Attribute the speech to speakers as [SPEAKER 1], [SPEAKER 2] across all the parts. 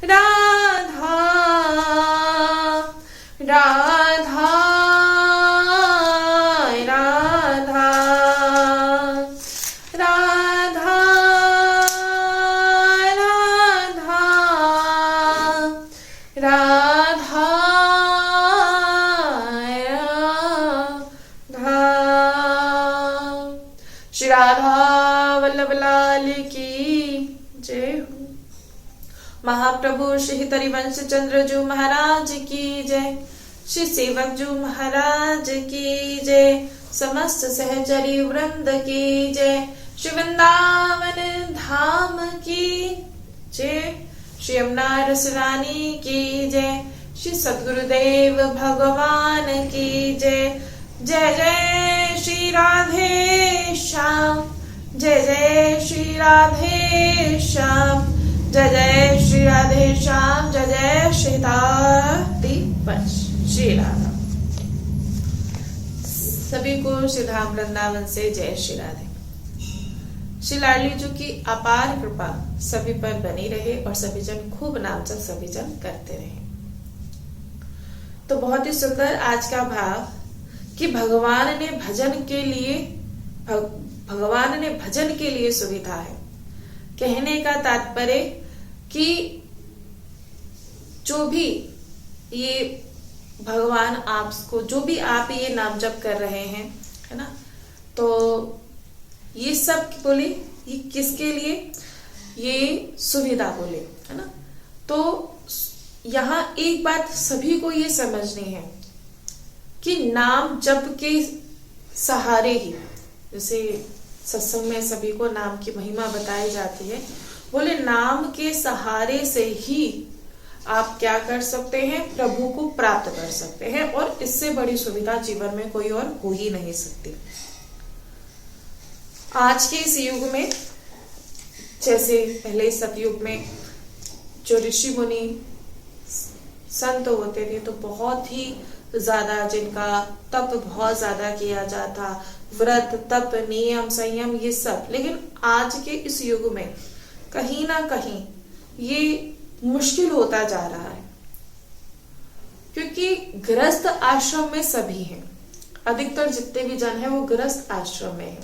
[SPEAKER 1] राधा राधा राधा राधा राधा राधा राधा। श्री राधा वल्लभ लाल की जय हो। महाप्रभु श्री हरिवंश चंद्र जी महाराज की जय। श्री सेवक जी महाराज की जय। समस्त सहचरी वृंद की जय। श्री वृंदावन धाम की जय। श्री यमुना रस रानी की जय। श्री सद्गुरुदेव भगवान की जय। जय जय श्री राधे श्याम। जय जय श्री राधे श्याम। जय जय श्री राधे श्याम। जय जय श्री दाती पंच। श्री राधा। सभी को श्री धाम वृंदावन से जय श्री राधे। श्री लाडली जी की अपार कृपा सभी पर बनी रहे और सभी जन खूब नाम जप सभी जन करते रहे। तो बहुत ही सुंदर आज का भाव कि भगवान ने भजन के लिए सुविधा है। कहने का तात्पर्य कि जो भी ये भगवान आपको जो भी आप ये नाम जप कर रहे हैं, है ना, तो ये सब बोले ये किसके लिए, ये सुविधा बोले, है ना। तो यहाँ एक बात सभी को ये समझनी है कि नाम जप के सहारे ही, जैसे सत्संग में सभी को नाम की महिमा बताई जाती है, बोले नाम के सहारे से ही आप क्या कर सकते हैं, प्रभु को प्राप्त कर सकते हैं। और इससे बड़ी सुविधा जीवन में कोई और हो ही नहीं सकती। आज के इस युग में, जैसे पहले सतयुग में जो ऋषि मुनि संत होते थे, तो बहुत ही ज्यादा जिनका तप बहुत ज्यादा किया जाता, व्रत तप नियम संयम ये सब। लेकिन आज के इस युग में कहीं ना कहीं ये मुश्किल होता जा रहा है, क्योंकि गृहस्थ आश्रम में सभी हैं। अधिकतर जितने भी जन हैं वो गृहस्थ आश्रम में हैं,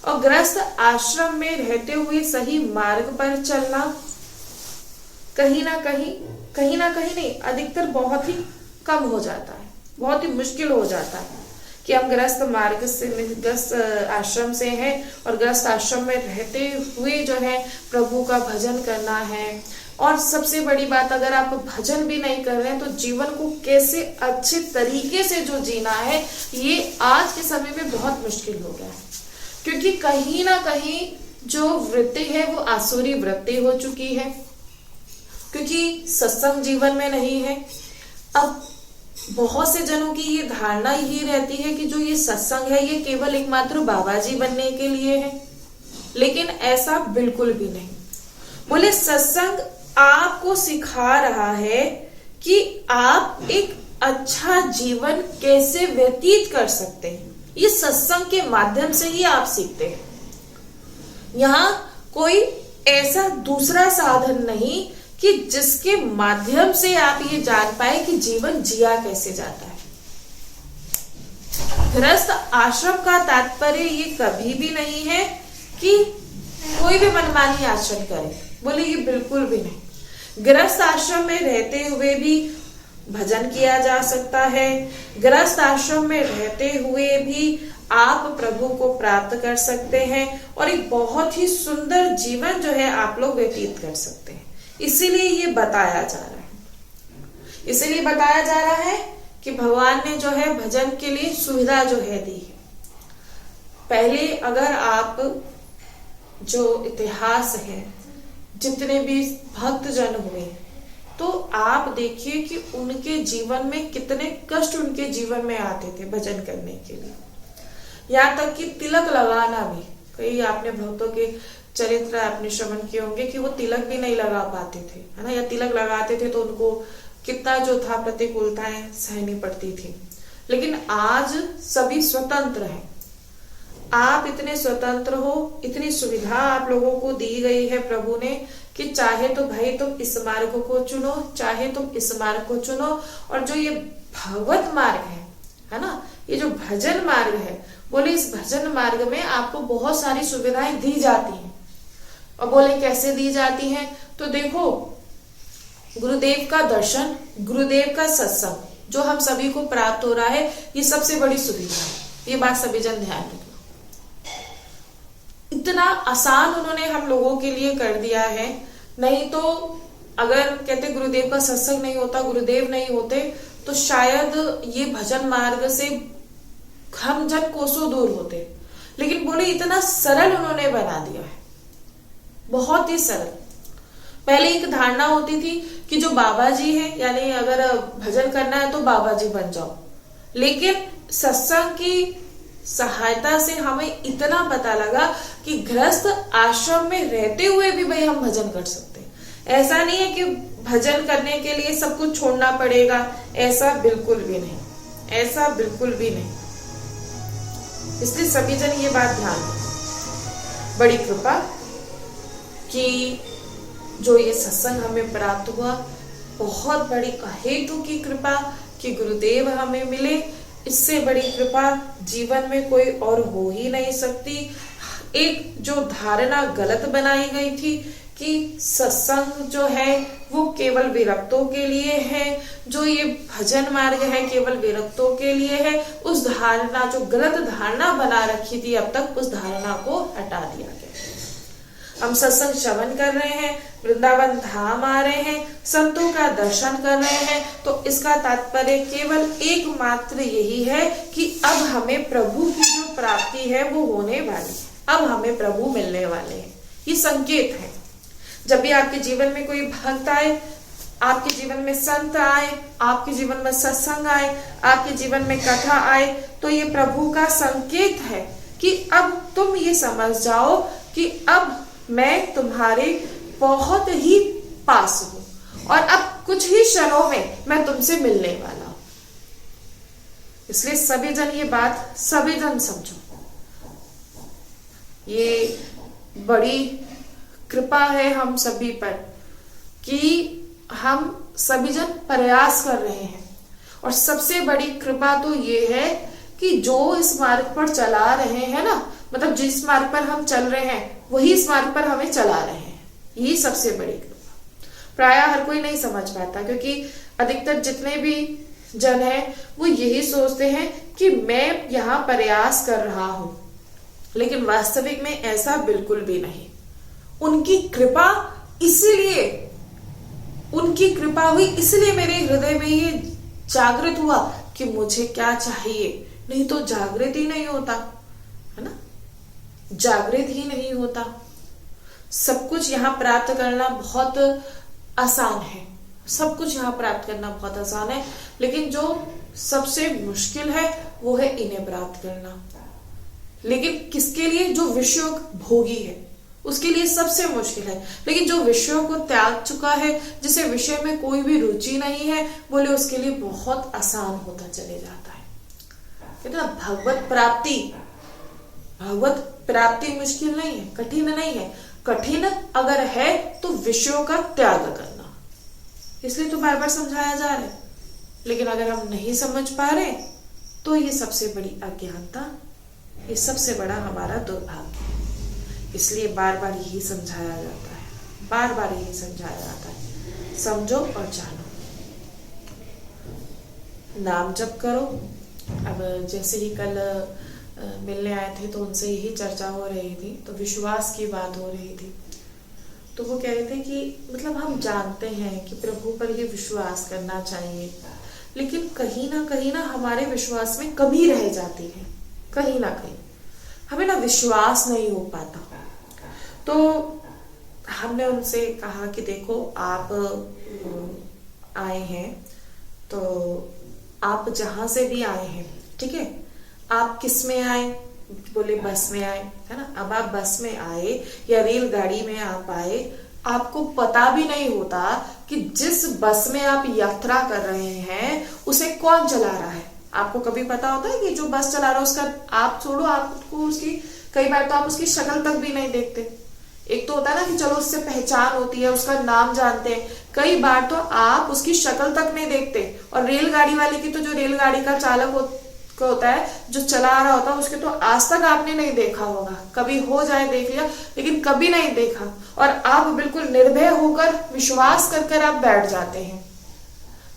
[SPEAKER 1] और गृहस्थ आश्रम में रहते हुए सही मार्ग पर चलना कहीं ना कहीं नहीं, अधिकतर बहुत ही कम हो जाता है, बहुत ही मुश्किल हो जाता है कि हम गृहस्थ मार्ग से, गृहस्थ आश्रम से हैं और गृहस्थ आश्रम में रहते हुए जो है प्रभु का भजन करना है। और सबसे बड़ी बात, अगर आप भजन भी नहीं कर रहे हैं तो जीवन को कैसे अच्छे तरीके से जो जीना है, ये आज के समय में बहुत मुश्किल हो गया है। क्योंकि कहीं ना कहीं जो वृत्ति है वो आसुरी वृत्ति हो चुकी है, क्योंकि सत्संग जीवन में नहीं है। अब बहुत से जनों की ये धारणा ये रहती है कि जो ये सत्संग है ये केवल एकमात्र बाबा जी बनने के लिए है, लेकिन ऐसा बिल्कुल भी नहीं। बोले सत्संग आपको सिखा रहा है कि आप एक अच्छा जीवन कैसे व्यतीत कर सकते हैं। ये सत्संग के माध्यम से ही आप सीखते हैं। यहाँ कोई ऐसा दूसरा साधन नहीं कि जिसके माध्यम से आप ये जान पाए कि जीवन जिया कैसे जाता है। गृहस्थ आश्रम का तात्पर्य ये कभी भी नहीं है कि कोई भी मनमानी आचरण करे, बोले ये बिल्कुल भी नहीं। गृहस्थ आश्रम में रहते हुए भी भजन किया जा सकता है। गृहस्थ आश्रम में रहते हुए भी आप प्रभु को प्राप्त कर सकते हैं और एक बहुत ही सुंदर जीवन जो है आप लोग व्यतीत कर सकते हैं। इसीलिए ये बताया जा रहा है, इसीलिए बताया जा रहा है कि भगवान ने जो है भजन के लिए सुविधा जो है दी है। पहले अगर आप जो इतिहास है, जितने भी भक्त जन हुए, तो आप देखिए कि उनके जीवन में कितने कष्ट उनके जीवन में आते थे भजन करने के लिए। यहाँ तक कि तिलक लगाना भी, कई आपने भक्तों के चरित्र आपने श्रवण किए होंगे कि वो तिलक भी नहीं लगा पाते थे, है ना, या तिलक लगाते थे तो उनको कितना जो था प्रतिकूलताएं सहनी पड़ती थी। लेकिन आज सभी स्वतंत्र हैं। आप इतने स्वतंत्र हो, इतनी सुविधा आप लोगों को दी गई है प्रभु ने कि चाहे तो भाई तुम इस मार्ग को चुनो, चाहे तुम इस मार्ग को चुनो। और जो ये भगवत मार्ग है ना, ये जो भजन मार्ग है, बोले इस भजन मार्ग में आपको बहुत सारी सुविधाएं दी जाती हैं। और बोले कैसे दी जाती हैं, तो देखो गुरुदेव का दर्शन, गुरुदेव का सत्संग जो हम सभी को प्राप्त हो रहा है, ये सबसे बड़ी सुविधा है। ये बात सभी जन ध्यान रखना। इतना आसान उन्होंने हम लोगों के लिए कर दिया है। नहीं तो अगर कहते गुरुदेव का सत्संग नहीं होता, गुरुदेव नहीं होते, तो शायद ये भजन मार्ग से हम जन कोसों दूर होते। लेकिन बोले इतना सरल उन्होंने बना दिया है, बहुत ही सरल। पहले एक धारणा होती थी कि जो बाबा जी है, यानी अगर भजन करना है तो बाबा जी बन जाओ। लेकिन सत्संग की सहायता से हमें इतना पता लगा कि गृहस्थ आश्रम में रहते हुए भी भाई हम भजन कर सकते हैं। ऐसा नहीं है कि भजन करने के लिए सब कुछ छोड़ना पड़ेगा, ऐसा बिल्कुल भी नहीं, ऐसा बिल्कुल भी नहीं। इसलिए सभी जन ये बात ध्यान दें। बड़ी कृपा कि जो ये सत्संग हमें प्राप्त हुआ, बहुत बड़ी अहेतु की कृपा कि गुरुदेव हमें मिले। इससे बड़ी कृपा जीवन में कोई और हो ही नहीं सकती। एक जो धारणा गलत बनाई गई थी कि सत्संग जो है वो केवल विरक्तों के लिए है, जो ये भजन मार्ग है केवल विरक्तों के लिए है, उस धारणा, जो गलत धारणा बना रखी थी अब तक, उस धारणा को हटा दिया गया। हम सत्संग श्रवण कर रहे हैं, वृंदावन धाम आ रहे हैं, संतों का दर्शन कर रहे हैं, तो इसका तात्पर्य केवल एकमात्र यही है कि अब हमें प्रभु की जो प्राप्ति है वो होने वाली है, अब हमें प्रभु मिलने वाले हैं। ये संकेत है। जब भी आपके जीवन में कोई भक्त आए, आपके जीवन में संत आए, आपके जीवन में सत्संग आए, आपके जीवन में कथा आए, तो ये प्रभु का संकेत है कि अब तुम ये समझ जाओ कि अब मैं तुम्हारे बहुत ही पास हूं और अब कुछ ही क्षणों में मैं तुमसे मिलने वाला हूं। इसलिए सभी जन ये बात, सभी जन समझो, ये बड़ी कृपा है हम सभी पर कि हम सभी जन प्रयास कर रहे हैं। और सबसे बड़ी कृपा तो ये है कि जो इस मार्ग पर चला रहे हैं ना, मतलब जिस मार्ग पर हम चल रहे हैं वही इस मार्ग पर हमें चला रहे हैं, यही सबसे बड़ी कृपा। प्राय हर कोई नहीं समझ पाता, क्योंकि अधिकतर जितने भी जन हैं वो यही सोचते हैं कि मैं यहाँ प्रयास कर रहा हूं, लेकिन वास्तविक में ऐसा बिल्कुल भी नहीं। उनकी कृपा, इसीलिए उनकी कृपा हुई, इसलिए मेरे हृदय में ये जागृत हुआ कि मुझे क्या चाहिए। नहीं तो जागृत ही नहीं होता, है ना, जागृत ही नहीं होता। सब कुछ यहाँ प्राप्त करना बहुत आसान है, सब कुछ यहाँ प्राप्त करना बहुत आसान है, लेकिन जो सबसे मुश्किल है वो है इन्हें प्राप्त करना। लेकिन किसके लिए? जो विषयों भोगी है उसके लिए सबसे मुश्किल है। लेकिन जो विषयों को त्याग चुका है, जिसे विषय में कोई भी रुचि नहीं है, बोले उसके लिए बहुत आसान होता चले जाता है। कहते ना, भगवत प्राप्ति मुश्किल नहीं है, कठिन नहीं है। कठिन अगर है तो विषयों का त्याग करना। इसलिए तो बार बार समझाया जा रहा है। लेकिन अगर हम नहीं समझ पा रहे तो ये सबसे बड़ी अज्ञानता, ये सबसे बड़ा हमारा दुर्भाग्य है। इसलिए बार बार यही समझाया जाता है, बार बार यही समझाया जाता है, समझो और जानो। नाम जप करो। अब जैसे ही कल मिलने आए थे तो उनसे यही चर्चा हो रही थी, तो विश्वास की बात हो रही थी। तो वो कह रहे थे कि मतलब हम जानते हैं कि प्रभु पर ये विश्वास करना चाहिए, लेकिन कहीं ना हमारे विश्वास में कमी रह जाती है, कहीं ना कहीं हमें ना विश्वास नहीं हो पाता। तो हमने उनसे कहा कि देखो, आप आए हैं तो आप जहां से भी आए हैं, ठीक है, आप किस में आए? बोले बस में आए, है ना। अब आप बस में आए या रेलगाड़ी में आप आए, आपको पता भी नहीं होता कि जिस बस में आप यात्रा कर रहे हैं उसे कौन चला रहा है। आपको कभी पता होता है कि जो बस चला रहा है उसका, आप छोड़ो, आपको उसकी, कई बार तो आप उसकी शक्ल तक भी नहीं देखते। एक तो होता है ना कि चलो उससे पहचान होती है, उसका नाम जानते हैं, कई बार तो आप उसकी शक्ल तक नहीं देखते। और रेलगाड़ी वाले की तो जो रेलगाड़ी का चालक होता है, जो चला रहा होता है, उसके तो आज तक आपने नहीं देखा होगा, कभी हो जाए देख लिया, लेकिन कभी नहीं देखा, और आप बिल्कुल निर्भय होकर विश्वास कर आप बैठ जाते हैं।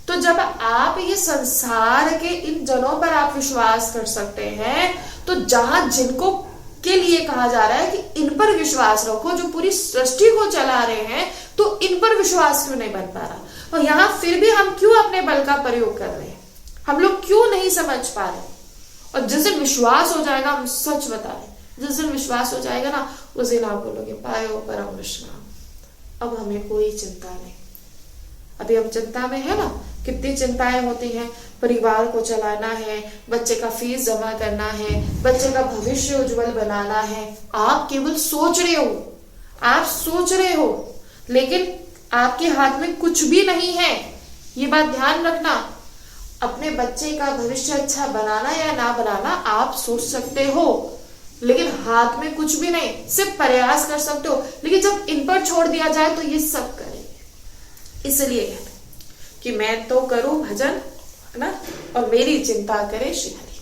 [SPEAKER 1] तो जब आप ये संसार के इन जनों पर आप विश्वास कर सकते हैं, तो जहां जिनको के लिए कहा जा रहा है कि इन पर विश्वास रखो, जो पूरी सृष्टि को चला रहे हैं, तो इन पर विश्वास क्यों नहीं बन पा रहा? और यहाँ फिर भी हम क्यों अपने बल का प्रयोग कर रहे हैं? हम लोग क्यों नहीं समझ पा रहे? और जिस दिन विश्वास हो जाएगा, हम सच बता रहे, जिस दिन विश्वास हो जाएगा ना, उस दिन आप बोलोगे पायो परम विश्राम, अब हमें कोई चिंता नहीं। अभी हम चिंता में है ना, कितनी चिंताएं होती हैं, परिवार को चलाना है, बच्चे का फीस जमा करना है, बच्चे का भविष्य उज्जवल बनाना है। आप केवल सोच रहे हो, आप सोच रहे हो, लेकिन आपके हाथ में कुछ भी नहीं है। ये बात ध्यान रखना। अपने बच्चे का भविष्य अच्छा बनाना या ना बनाना आप सोच सकते हो, लेकिन हाथ में कुछ भी नहीं, सिर्फ प्रयास कर सकते हो। लेकिन जब इन पर छोड़ दिया जाए तो ये सब करेंगे। इसलिए कहते कि मैं तो करूं भजन, है ना, और मेरी चिंता करे श्री हरि।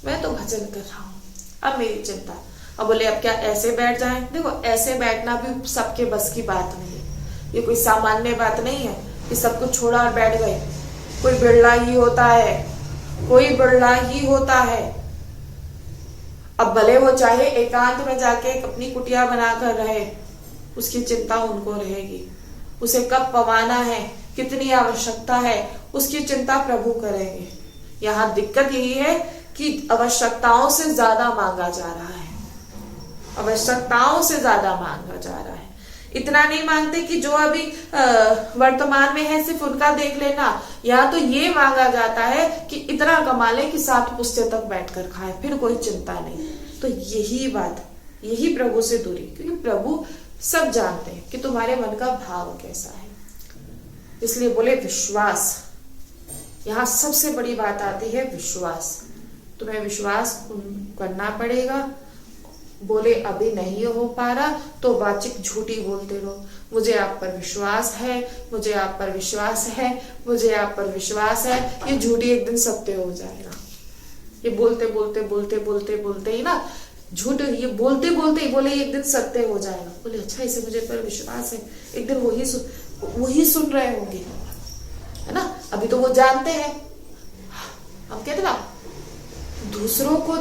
[SPEAKER 1] मैं तो भजन कर रहा हूं, अब मेरी चिंता। अब बोले अब क्या ऐसे बैठ जाएं? देखो, ऐसे बैठना भी सबके बस की बात नहीं है। ये कोई सामान्य बात नहीं है कि सब कुछ छोड़ा और बैठ गए। कोई बिरला ही होता है, कोई बिरला ही होता है। अब भले वो चाहे एकांत में जाके अपनी कुटिया बनाकर रहे, उसकी चिंता उनको रहेगी। उसे कब पवाना है, कितनी आवश्यकता है, उसकी चिंता प्रभु करेंगे। यहाँ दिक्कत यही है कि आवश्यकताओं से ज्यादा मांगा जा रहा है, आवश्यकताओं से ज्यादा मांगा जा रहा है। इतना नहीं मांगते कि जो अभी वर्तमान में है सिर्फ उनका देख लेना। या तो ये मांगा जाता है कि इतना कमा ले कि 7 पुश्ते तक बैठकर खाए, फिर कोई चिंता नहीं। तो यही बात, यही प्रभु से दूरी, क्योंकि प्रभु सब जानते हैं कि तुम्हारे मन का भाव कैसा है। इसलिए बोले विश्वास। यहाँ सबसे बड़ी बात आती है विश्वास। तुम्हें विश्वास करना पड़ेगा। बोले अभी नहीं हो पा रहा तो वाचिक झूठी बोलते रहो, मुझे आप पर विश्वास है, मुझे आप पर विश्वास है, मुझे आप पर विश्वास है। ये झूठी एक दिन सत्य हो जाएगा। ये बोलते बोलते बोलते बोलते बोलते ही ना, झूठ ये बोलते बोलते ही बोले एक दिन सत्य हो जाएगा। बोले अच्छा, इसे मुझे पर विश्वास है, एक दिन वही सुन रहे होंगे, है ना। अभी तो वो जानते हैं, हम कहते ना दूसरों को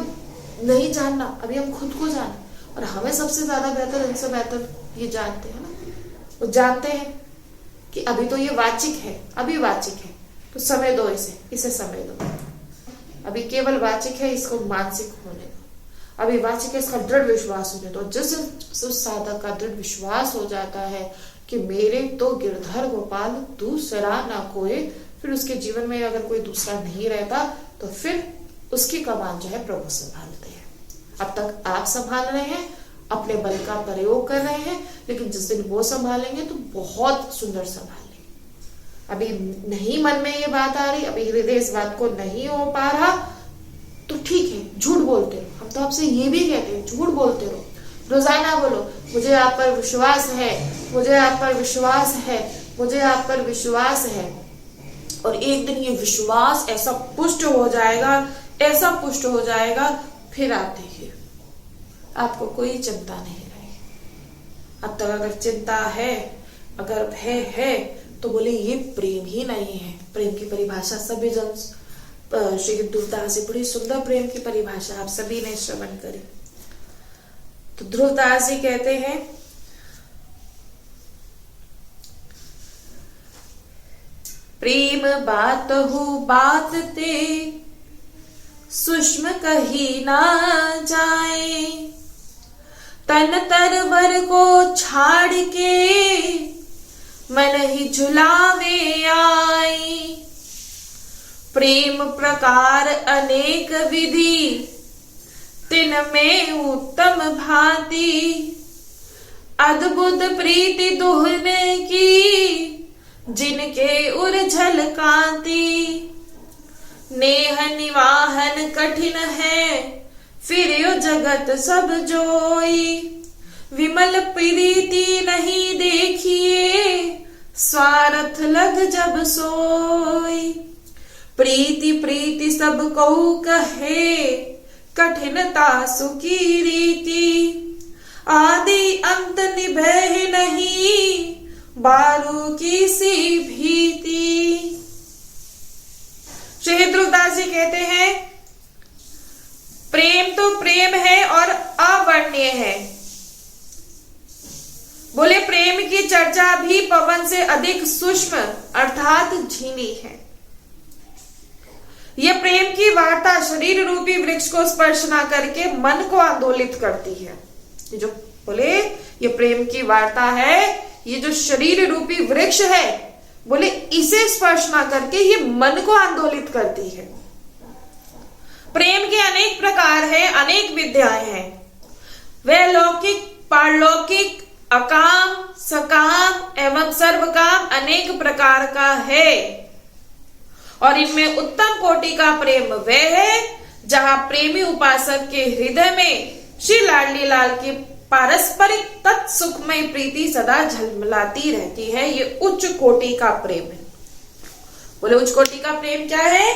[SPEAKER 1] नहीं जानना, अभी हम खुद को जाना, और हमें सबसे ज्यादा बेहतर, इनसे बेहतर ये जानते हैं ना। वो जानते हैं कि अभी तो ये वाचिक है, अभी वाचिक है, तो समय दो इसे समय दो। अभी केवल वाचिक है, इसको मानसिक होने दो। अभी वाचिक है, इसका दृढ़ विश्वास होने दो। जिस साधक का दृढ़ विश्वास हो जाता है कि मेरे तो गिरधर गोपाल दूसरा ना कोई, फिर उसके जीवन में अगर कोई दूसरा नहीं रहता, तो फिर उसकी कमान जो है प्रभु संभालते हैं। अब तक आप संभाल रहे हैं, अपने बल का प्रयोग कर रहे हैं, लेकिन जिस दिन वो संभालेंगे तो बहुत सुंदर संभालेंगे। अभी नहीं मन में ये बात आ रही, अभी हृदय इस बात को नहीं हो पा रहा, तो ठीक है, झूठ बोलते रहो। हम तो आपसे ये भी कहते हैं, झूठ बोलते रहो, रोजाना बोलो मुझे आप पर विश्वास है, मुझे आप पर विश्वास है, मुझे आप पर विश्वास है। और एक दिन ये विश्वास ऐसा पुष्ट हो जाएगा, ऐसा पुष्ट हो जाएगा, फिर आप देखिए आपको कोई चिंता नहीं रहेगी। अब तक अगर चिंता है, अगर भय है, तो बोले ये प्रेम ही नहीं है। प्रेम की परिभाषा सभी जन, श्री ध्रुवदास जी बड़ी सुंदर प्रेम की परिभाषा आप सभी ने श्रवण करी। तो ध्रुवदास जी कहते हैं, प्रेम बात हो बात ते सूक्ष्म कही ना जाए, तन तरवर को छाड़ के मन ही झुलावे आई। प्रेम प्रकार अनेक विधि तिन में उत्तम भांति, अद्भुत प्रीति दोहने की जिनके उर्झल कांति। नेह निवाहन कठिन है, फिर यो जगत सब जोई, विमल प्रीति नहीं देखिए, स्वार्थ लग जब सोई। प्रीति प्रीति सब को कहे, कठिनता सुखी रीति। आदि अंत निभे नहीं, बारू की सी भीति। श्री ध्रुवदास जी कहते हैं, प्रेम तो प्रेम है और अवर्णनीय है। बोले प्रेम की चर्चा भी पवन से अधिक सूक्ष्म अर्थात झीनी है। यह प्रेम की वार्ता शरीर रूपी वृक्ष को स्पर्श ना करके मन को आंदोलित करती है। ये जो बोले ये प्रेम की वार्ता है, ये जो शरीर रूपी वृक्ष है, बोले इसे स्पर्श ना करके ये मन को आंदोलित करती है। प्रेम के अनेक प्रकार हैं, अनेक विद्याएं हैं। वह लौकिक, पारलौकिक, अकाम, सकाम एवं सर्वकाम अनेक प्रकार का है। और इनमें उत्तम कोटि का प्रेम वह है जहां प्रेमी उपासक के हृदय में श्री लाडली लाल की पारस्परिक तत्सुखमय प्रीति सदा झलमलाती रहती है। ये उच्च कोटि का प्रेम है। बोले उच्च कोटि का प्रेम क्या है?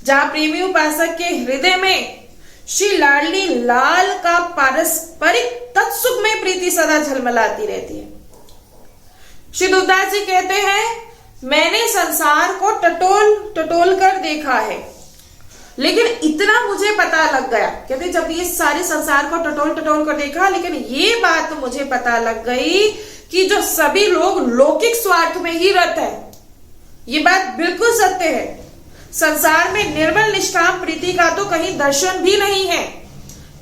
[SPEAKER 1] जहां प्रेमी उपासक के हृदय में श्री लाडली लाल का पारस्परिक तत्सुखमय प्रीति सदा झलमलाती रहती है। श्री ध्रुवदास जी कहते हैं, मैंने संसार को टटोल कर देखा है, लेकिन इतना मुझे पता लग गया। कहते जब ये सारे संसार को टटोल कर देखा, लेकिन ये बात मुझे पता लग गई कि जो सभी लोग लौकिक स्वार्थ में ही रहते हैं। ये बात बिल्कुल सत्य है। संसार में निर्मल निष्काम प्रीति का तो कहीं दर्शन भी नहीं है।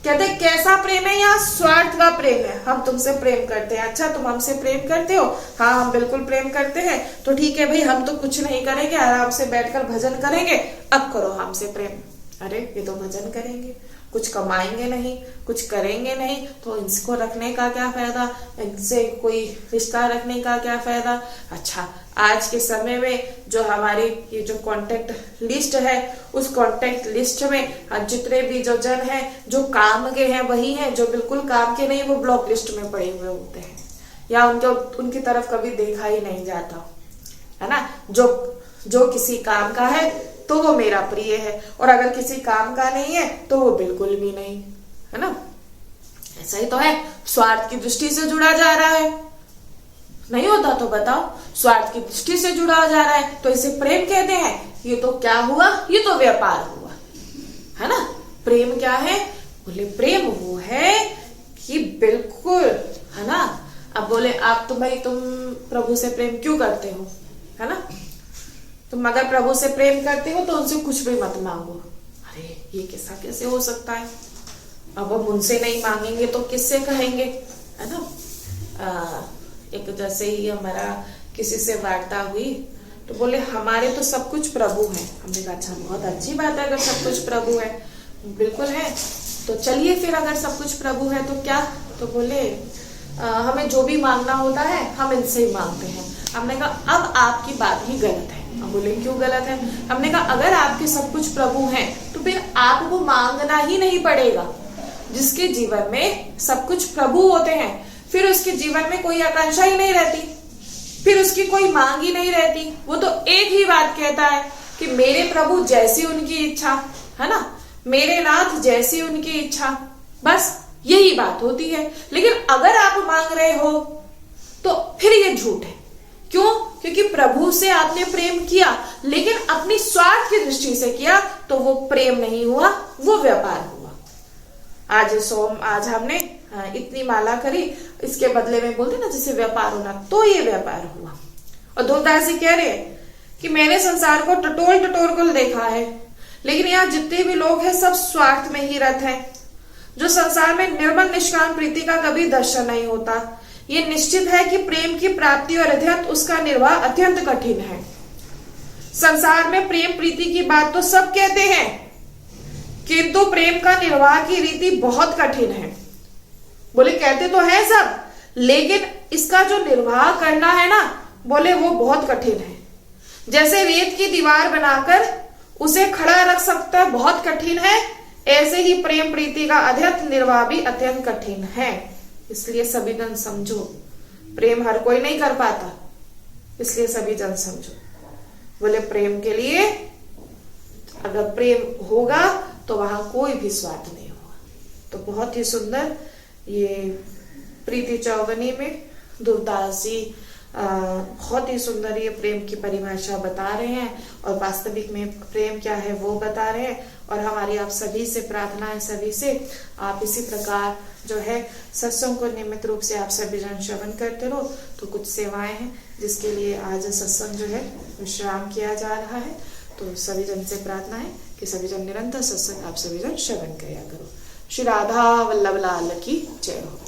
[SPEAKER 1] कहते कैसा प्रेम है? यहाँ स्वार्थ का प्रेम है। हम तुमसे प्रेम करते हैं, अच्छा तुम हमसे प्रेम करते हो? हाँ हम बिल्कुल प्रेम करते हैं। तो ठीक है भाई, हम तो कुछ नहीं करेंगे, आराम से बैठकर भजन करेंगे, अब करो हमसे प्रेम। अरे ये तो भजन करेंगे, कुछ कमाएंगे नहीं, कुछ करेंगे नहीं, तो इनको रखने का क्या फायदा, इनसे कोई रिश्ता रखने का क्या फायदा। अच्छा आज के समय में जो हमारी ये जो कांटेक्ट लिस्ट है, उस कांटेक्ट लिस्ट में जितने भी जो जन हैं जो काम के हैं वही हैं, जो बिल्कुल काम के नहीं वो ब्लॉक लिस्ट में पड़े हुए होते हैं, या उनकी तरफ कभी देखा ही नहीं जाता है ना। जो किसी काम का है तो वो मेरा प्रिय है, और अगर किसी काम का नहीं है तो वो बिल्कुल भी नहीं, है ना। ऐसा ही तो है, स्वार्थ की दृष्टि से जुड़ा जा रहा है। नहीं होता तो बताओ, स्वार्थ की दृष्टि से जुड़ा जा रहा है तो इसे प्रेम कहते हैं। ये तो क्या हुआ? ये तो व्यापार हुआ, है ना। प्रेम क्या है? बोले प्रेम वो है कि बिल्कुल, है ना। अब बोले आप तुम प्रभु से प्रेम क्यों करते हो, है ना। तुम अगर प्रभु से प्रेम करते हो तो उनसे कुछ भी मत मांगो। अरे ये कैसे हो सकता है? अब हम उनसे नहीं मांगेंगे तो किससे कहेंगे, है ना। एक जैसे ही हमारा किसी से वार्ता हुई तो बोले हमारे तो सब कुछ प्रभु है। हमने कहा अच्छा बहुत अच्छी बात है, अगर सब कुछ प्रभु है। बिल्कुल है, तो चलिए फिर अगर सब कुछ प्रभु है तो क्या। तो बोले हमें जो भी मांगना होता है हम इनसे ही मांगते हैं। हमने कहा अब आपकी बात ही गलत है। अब बोले क्यों गलत है? हमने कहा अगर आपके सब कुछ प्रभु हैं तो फिर आपको मांगना ही नहीं पड़ेगा। जिसके जीवन में सब कुछ प्रभु होते हैं फिर उसके जीवन में कोई आकांक्षा ही नहीं रहती, फिर उसकी कोई मांग ही नहीं रहती। वो तो एक ही बात कहता है कि मेरे प्रभु जैसी उनकी इच्छा, है ना, मेरे नाथ जैसी उनकी इच्छा, बस यही बात होती है। लेकिन अगर आप मांग रहे हो तो फिर ये झूठ है। क्यों? क्योंकि प्रभु से आपने प्रेम किया लेकिन अपनी स्वार्थ की दृष्टि से किया तो वो प्रेम नहीं हुआ, वो व्यापार हुआ। आज हमने इतनी माला करी, इसके बदले में बोलते ना जैसे व्यापार होना, तो ये व्यापार हुआ। और ध्रुवदास जी कह रहे हैं कि मैंने संसार को टटोल कर देखा है, लेकिन यहाँ जितने भी लोग हैं सब स्वार्थ में ही रत हैं। जो संसार में निर्मल निष्काम प्रीति का कभी दर्शन नहीं होता। ये निश्चित है कि प्रेम की प्राप्ति और अध्यंत उसका निर्वाह अत्यंत कठिन है। संसार में प्रेम प्रीति की बात तो सब कहते हैं, किंतु प्रेम का निर्वाह की रीति बहुत कठिन है। बोले कहते तो है सब, लेकिन इसका जो निर्वाह करना है ना, बोले वो बहुत कठिन है। जैसे रेत की दीवार बनाकर उसे खड़ा रख सकता है, बहुत कठिन है, ऐसे ही प्रेम प्रीति का अध्यंत निर्वाह भी अत्यंत कठिन है। इसलिए सभी जन समझो। प्रेम हर कोई नहीं कर पाता, इसलिए सभी जन समझो। बोले प्रेम के लिए, अगर प्रेम होगा तो वहां कोई भी स्वार्थ नहीं होगा। तो बहुत ही सुंदर ये प्रीति चौगनी में ध्रुवदास जी बहुत ही सुंदर ये प्रेम की परिभाषा बता रहे हैं और वास्तविक में प्रेम क्या है वो बता रहे हैं। और हमारी आप सभी से प्रार्थना है, सभी से आप इसी प्रकार जो है सत्संग को नियमित रूप से आप सभी जन श्रवण करते रहो। तो कुछ सेवाएं हैं जिसके लिए आज सत्संग जो है विश्राम किया जा रहा है। तो सभी जन से प्रार्थना है कि सभी जन निरंतर सत्संग आप सभी जन श्रवण किया करो। श्री राधा वल्लभ लाल की जय हो।